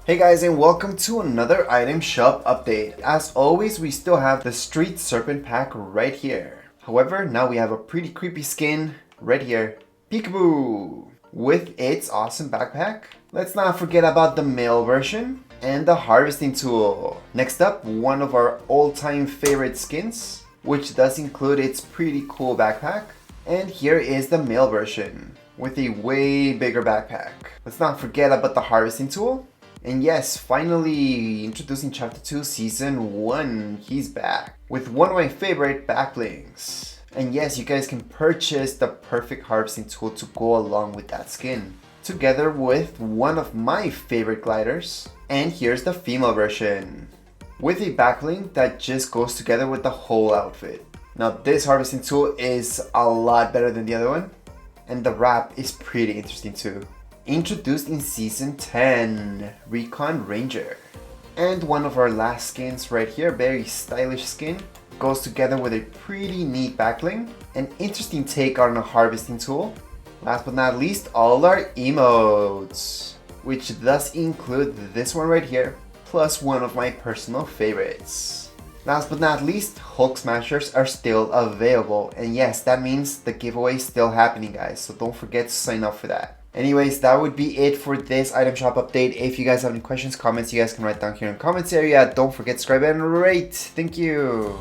Hey guys, and welcome to another item shop update. As always, we still have the Street Serpent pack right here. However, now we have a pretty creepy skin right here, Peekaboo, with its awesome backpack. Let's not forget about the male version and the harvesting tool. Next up, one of our all-time favorite skins, which does include its pretty cool backpack. And here is the male version with a way bigger backpack. Let's not forget about the harvesting tool. And yes, finally introducing Chapter 2 Season 1, he's back with one of my favorite backblings. And yes, you guys can purchase the perfect harvesting tool to go along with that skin, together with one of my favorite gliders. And here's the female version, with a backbling that just goes together with the whole outfit. Now this harvesting tool is a lot better than the other one, and the wrap is pretty interesting too. Introduced in Season 10, Recon Ranger. And one of our last skins right here, very stylish skin, goes together with a pretty neat backbling. An interesting take on a harvesting tool. Last but not least, all our emotes, which does include this one right here, plus one of my personal favorites. Last but not least, Hulk Smashers are still available. And yes, that means the giveaway is still happening, guys, so don't forget to sign up for that. Anyways, that would be it for this item shop update. If you guys have any questions, comments, you guys can write down here in the comments area. Don't forget to subscribe and rate. Thank you.